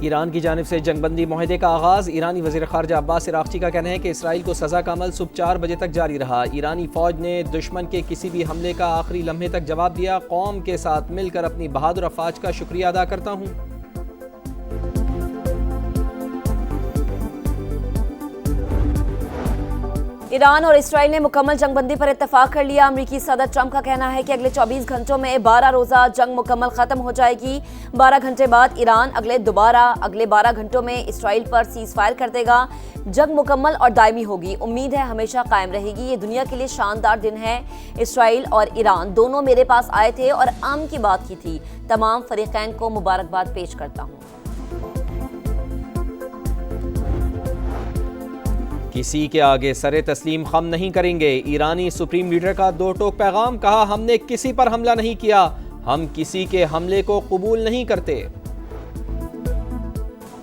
ایران کی جانب سے جنگ بندی معاہدے کا آغاز۔ ایرانی وزیر خارجہ عباس عراقچی کا کہنا ہے کہ اسرائیل کو سزا کا عمل صبح 4 بجے تک جاری رہا۔ ایرانی فوج نے دشمن کے کسی بھی حملے کا آخری لمحے تک جواب دیا۔ قوم کے ساتھ مل کر اپنی بہادر افواج کا شکریہ ادا کرتا ہوں۔ ایران اور اسرائیل نے مکمل جنگ بندی پر اتفاق کر لیا۔ امریکی صدر ٹرمپ کا کہنا ہے کہ اگلے 24 گھنٹوں میں 12 روزہ جنگ مکمل ختم ہو جائے گی۔ 12 گھنٹے بعد ایران اگلے 12 گھنٹوں میں اسرائیل پر سیز فائر کر دے گا۔ جنگ مکمل اور دائمی ہوگی، امید ہے ہمیشہ قائم رہے گی۔ یہ دنیا کے لیے شاندار دن ہے۔ اسرائیل اور ایران دونوں میرے پاس آئے تھے اور امن کی بات کی تھی۔ تمام فریقین کو مبارکباد پیش کرتا ہوں۔ کسی کے آگے سر تسلیم خم نہیں کریں گے۔ ایرانی سپریم لیڈر کا دو ٹوک پیغام، کہا ہم نے کسی پر حملہ نہیں کیا، ہم کسی کے حملے کو قبول نہیں کرتے۔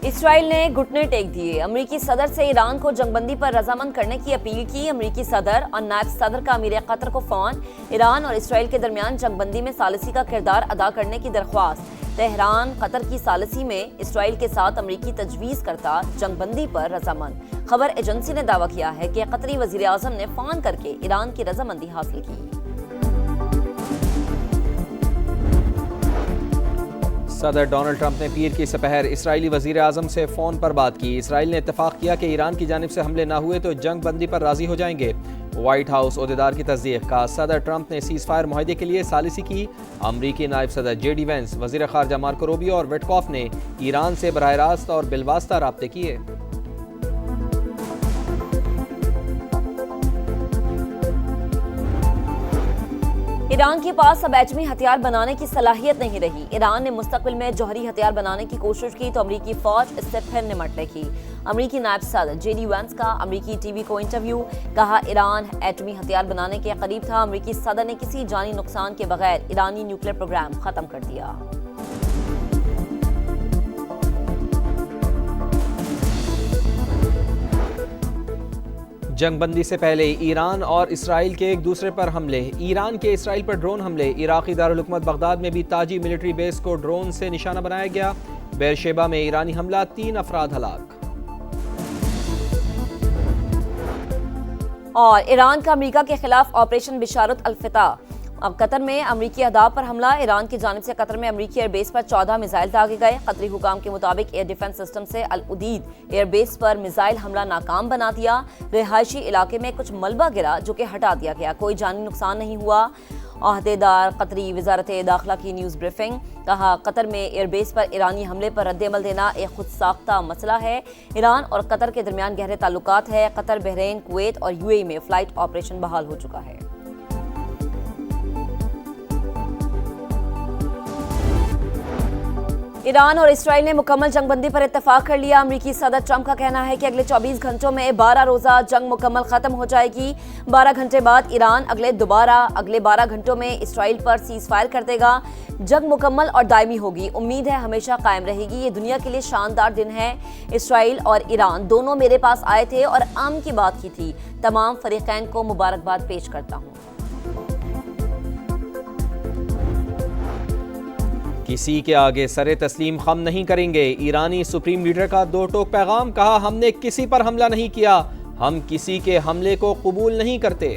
اسرائیل نے گھٹنے ٹیک دیے۔ امریکی صدر سے ایران کو جنگ بندی پر رضامند کرنے کی اپیل کی۔ امریکی صدر اور نائب صدر کا امیر قطر کو فون۔ ایران اور اسرائیل کے درمیان جنگ بندی میں ثالثی کا کردار ادا کرنے کی درخواست۔ تہران قطر کی ثالثی میں اسرائیل کے ساتھ امریکی تجویز کرتا جنگ بندی پر رضامند۔ خبر ایجنسی نے دعویٰ کیا ہے کہ قطری وزیر اعظم نے فون کر کے ایران کی رضامندی حاصل کی۔ صدر ڈونلڈ ٹرمپ نے پیر کی سپہر اسرائیلی وزیر اعظم سے فون پر بات کی۔ اسرائیل نے اتفاق کیا کہ ایران کی جانب سے حملے نہ ہوئے تو جنگ بندی پر راضی ہو جائیں گے۔ وائٹ ہاؤس عہدیدار کی تصدیق کا صدر ٹرمپ نے سیز فائر معاہدے کے لیے ثالثی کی۔ امریکی نائب صدر جے ڈی وینس، وزیر خارجہ مارکو روبیو اور وٹکوف نے ایران سے براہ راست اور بالواسطہ رابطے کیے۔ ایران کے پاس اب ایٹمی ہتھیار بنانے کی صلاحیت نہیں رہی۔ ایران نے مستقبل میں جوہری ہتھیار بنانے کی کوشش کی تو امریکی فوج اس سے پھر نمٹنے کی۔ امریکی نائب صدر جے ڈی وینس کا امریکی ٹی وی کو انٹرویو، کہا ایران ایٹمی ہتھیار بنانے کے قریب تھا۔ امریکی صدر نے کسی جانی نقصان کے بغیر ایرانی نیوکلیئر پروگرام ختم کر دیا۔ جنگ بندی سے پہلے ایران اور اسرائیل کے ایک دوسرے پر حملے۔ ایران کے اسرائیل پر ڈرون حملے۔ عراقی دارالحکومت بغداد میں بھی تاجی ملٹری بیس کو ڈرون سے نشانہ بنایا گیا۔ بیرشیبا میں ایرانی حملہ، 3 افراد ہلاک۔ اور ایران کا امریکہ کے خلاف آپریشن بشارت الفتح۔ اب قطر میں امریکی اہداف پر حملہ۔ ایران کی جانب سے قطر میں امریکی ایئر بیس پر 14 میزائل داغے گئے۔ قطری حکام کے مطابق ایئر ڈیفنس سسٹم سے العدید ایئر بیس پر میزائل حملہ ناکام بنا دیا۔ رہائشی علاقے میں کچھ ملبہ گرا جو کہ ہٹا دیا گیا، کوئی جانی نقصان نہیں ہوا۔ عہدیدار قطری وزارت داخلہ کی نیوز بریفنگ، کہا قطر میں ایئر بیس پر ایرانی حملے پر رد عمل دینا ایک خود ساختہ مسئلہ ہے۔ ایران اور قطر کے درمیان گہرے تعلقات ہیں۔ قطر، بحرین، کویت اور یو اے ای میں فلائٹ آپریشن بحال ہو چکا ہے۔ ایران اور اسرائیل نے مکمل جنگ بندی پر اتفاق کر لیا۔ امریکی صدر ٹرمپ کا کہنا ہے کہ اگلے 24 گھنٹوں میں 12 روزہ جنگ مکمل ختم ہو جائے گی۔ 12 گھنٹے بعد ایران اگلے 12 گھنٹوں میں اسرائیل پر سیز فائر کر دے گا۔ جنگ مکمل اور دائمی ہوگی، امید ہے ہمیشہ قائم رہے گی۔ یہ دنیا کے لیے شاندار دن ہے۔ اسرائیل اور ایران دونوں میرے پاس آئے تھے اور امن کی بات کی تھی۔ تمام فریقین کو مبارکباد پیش کرتا ہوں۔ کسی کے آگے سر تسلیم خم نہیں کریں گے۔ ایرانی سپریم لیڈر کا دو ٹوک پیغام، کہا ہم نے کسی پر حملہ نہیں کیا، ہم کسی کے حملے کو قبول نہیں کرتے۔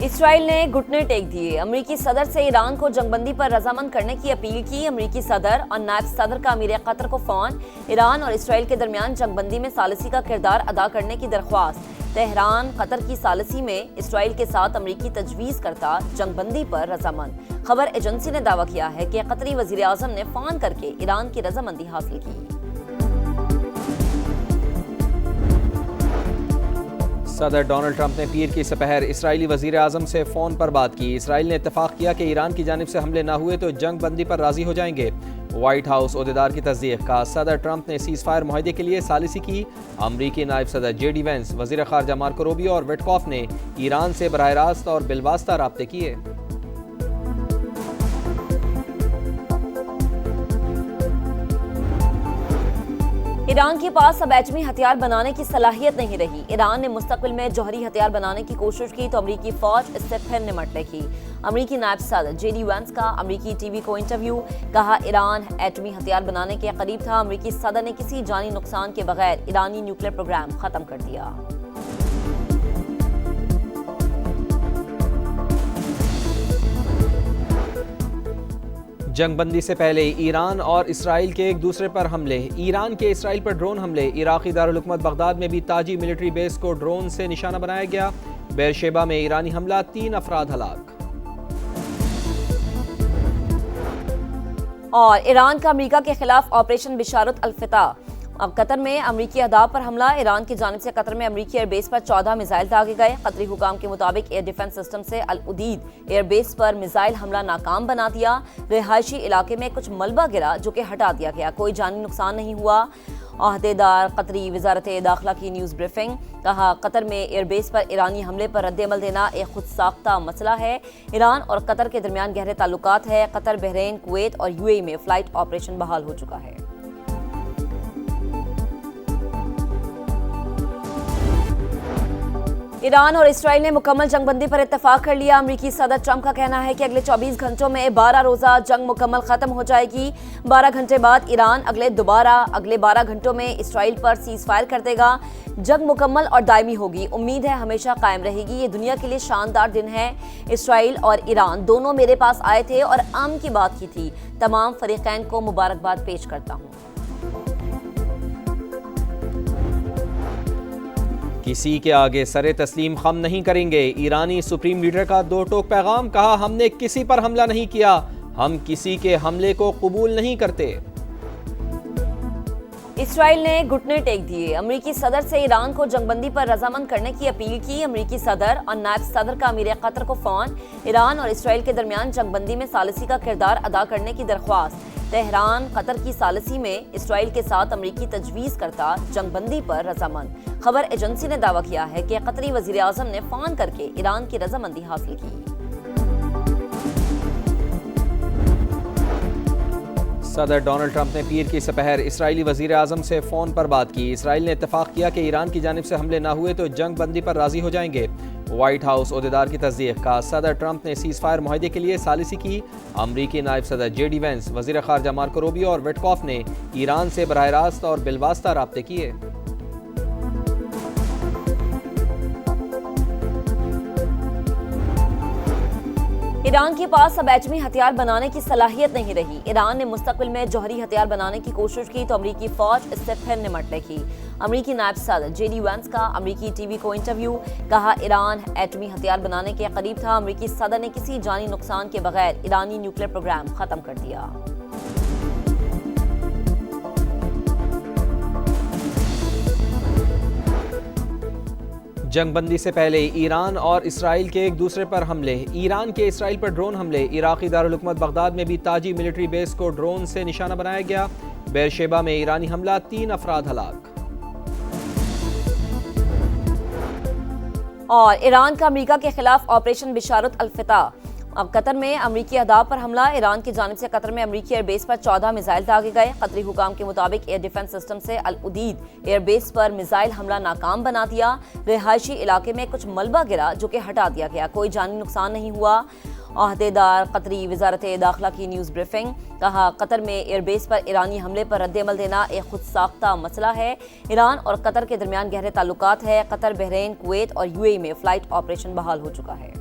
اسرائیل نے گھٹنے ٹیک دیے۔ امریکی صدر سے ایران کو جنگ بندی پر رضامند کرنے کی اپیل کی۔ امریکی صدر اور نائب صدر کا امیر قطر کو فون۔ ایران اور اسرائیل کے درمیان جنگ بندی میں ثالثی کا کردار ادا کرنے کی درخواست۔ تہران قطر کی ثالثی میں اسرائیل کے ساتھ امریکی تجویز کرتا جنگ بندی پر رضامند۔ خبر ایجنسی نے دعویٰ کیا ہے کہ قطری وزیر اعظم نے فون کر کے ایران کی رضامندی حاصل کی۔ صدر ڈونلڈ ٹرمپ نے پیر کی سپہر اسرائیلی وزیر اعظم سے فون پر بات کی۔ اسرائیل نے اتفاق کیا کہ ایران کی جانب سے حملے نہ ہوئے تو جنگ بندی پر راضی ہو جائیں گے۔ وائٹ ہاؤس عہدیدار کی تصدیق کا صدر ٹرمپ نے سیز فائر معاہدے کے لیے ثالثی کی۔ امریکی نائب صدر جے ڈی وینس، وزیر خارجہ مارکو روبیو اور وٹکوف نے ایران سے براہ راست اور بالواسطہ رابطے کیے۔ ایران کے پاس اب ایٹمی ہتھیار بنانے کی صلاحیت نہیں رہی۔ ایران نے مستقبل میں جوہری ہتھیار بنانے کی کوشش کی تو امریکی فوج اس سے پھر نمٹنے کی۔ امریکی نائب صدر جے ڈی وینس کا امریکی ٹی وی کو انٹرویو، کہا ایران ایٹمی ہتھیار بنانے کے قریب تھا۔ امریکی صدر نے کسی جانی نقصان کے بغیر ایرانی نیوکلیئر پروگرام ختم کر دیا۔ جنگ بندی سے پہلے ایران اور اسرائیل کے ایک دوسرے پر حملے۔ ایران کے اسرائیل پر ڈرون حملے۔ عراقی دارالحکومت بغداد میں بھی تاجی ملٹری بیس کو ڈرون سے نشانہ بنایا گیا۔ بیرشیبا میں ایرانی حملہ، 3 افراد ہلاک۔ اور ایران کا امریکہ کے خلاف آپریشن بشارت الفتح۔ اب قطر میں امریکی اہداف پر حملہ۔ ایران کی جانب سے قطر میں امریکی ایئر بیس پر 14 میزائل داغے گئے۔ قطری حکام کے مطابق ایئر ڈیفنس سسٹم سے العدید ایئر بیس پر میزائل حملہ ناکام بنا دیا۔ رہائشی علاقے میں کچھ ملبہ گرا جو کہ ہٹا دیا گیا، کوئی جانی نقصان نہیں ہوا۔ عہدیدار قطری وزارت داخلہ کی نیوز بریفنگ، کہا قطر میں ایئر بیس پر ایرانی حملے پر رد عمل دینا ایک خود ساختہ مسئلہ ہے۔ ایران اور قطر کے درمیان گہرے تعلقات ہیں۔ قطر، بحرین، کویت اور UAE میں فلائٹ آپریشن بحال ہو چکا ہے۔ ایران اور اسرائیل نے مکمل جنگ بندی پر اتفاق کر لیا۔ امریکی صدر ٹرمپ کا کہنا ہے کہ اگلے 24 گھنٹوں میں 12 روزہ جنگ مکمل ختم ہو جائے گی۔ 12 گھنٹے بعد ایران اگلے 12 گھنٹوں میں اسرائیل پر سیز فائر کر دے گا۔ جنگ مکمل اور دائمی ہوگی، امید ہے ہمیشہ قائم رہے گی۔ یہ دنیا کے لیے شاندار دن ہے۔ اسرائیل اور ایران دونوں میرے پاس آئے تھے اور امن کی بات کی تھی۔ تمام فریقین کو مبارکباد پیش کرتا ہوں۔ کسی کے آگے سر تسلیم خم نہیں کریں گے۔ ایرانی سپریم لیڈر کا 2 ٹوک پیغام، کہا ہم نے کسی پر حملہ نہیں کیا، ہم کسی کے حملے کو قبول نہیں کرتے۔ اسرائیل نے گھٹنے ٹیک دیے۔ امریکی صدر سے ایران کو جنگ بندی پر رضامند کرنے کی اپیل کی۔ امریکی صدر اور نائب صدر کا امیر قطر کو فون۔ ایران اور اسرائیل کے درمیان جنگ بندی میں ثالثی کا کردار ادا کرنے کی درخواست۔ تہران قطر کی ثالثی میں اسرائیل کے ساتھ امریکی تجویز کرتا جنگ بندی پر رضامند۔ خبر ایجنسی نے دعویٰ کیا ہے کہ قطری وزیر اعظم نے فون کر کے ایران کی رضامندی حاصل کی۔ صدر ڈونلڈ ٹرمپ نے پیر کی سپہر اسرائیلی وزیر اعظم سے فون پر بات کی۔ اسرائیل نے اتفاق کیا کہ ایران کی جانب سے حملے نہ ہوئے تو جنگ بندی پر راضی ہو جائیں گے۔ وائٹ ہاؤس عہدیدار کی تصدیق، کا صدر ٹرمپ نے سیز فائر معاہدے کے لیے ثالثی کی۔ امریکی نائب صدر جے ڈی وینس، وزیر خارجہ مارکو روبیو اور وٹکوف نے ایران سے براہ راست اور بالواسطہ رابطے کیے۔ ایران کے پاس اب ایٹمی ہتھیار بنانے کی صلاحیت نہیں رہی۔ ایران نے مستقبل میں جوہری ہتھیار بنانے کی کوشش کی تو امریکی فوج اس سے پھر نمٹنے کی۔ امریکی نائب صدر جے ڈی وینس کا امریکی ٹی وی کو انٹرویو، کہا ایران ایٹمی ہتھیار بنانے کے قریب تھا۔ امریکی صدر نے کسی جانی نقصان کے بغیر ایرانی نیوکلیئر پروگرام ختم کر دیا۔ جنگ بندی سے پہلے ایران اور اسرائیل کے ایک دوسرے پر حملے۔ ایران کے اسرائیل پر ڈرون حملے۔ عراقی دارالحکومت بغداد میں بھی تاجی ملٹری بیس کو ڈرون سے نشانہ بنایا گیا۔ بیرشیبا میں ایرانی حملہ، 3 افراد ہلاک۔ اور ایران کا امریکہ کے خلاف آپریشن بشارت الفتح۔ اب قطر میں امریکی اہداف پر حملہ۔ ایران کی جانب سے قطر میں امریکی ایئر بیس پر 14 میزائل داغے گئے۔ قطری حکام کے مطابق ایئر ڈیفنس سسٹم سے العدید ایئر بیس پر میزائل حملہ ناکام بنا دیا۔ رہائشی علاقے میں کچھ ملبہ گرا جو کہ ہٹا دیا گیا، کوئی جانی نقصان نہیں ہوا۔ عہدیدار قطری وزارت داخلہ کی نیوز بریفنگ، کہا قطر میں ایئر بیس پر ایرانی حملے پر رد عمل دینا ایک خود ساختہ مسئلہ ہے۔ ایران اور قطر کے درمیان گہرے تعلقات ہیں۔ قطر، بحرین، کویت اور UAE میں فلائٹ آپریشن بحال ہو چکا ہے۔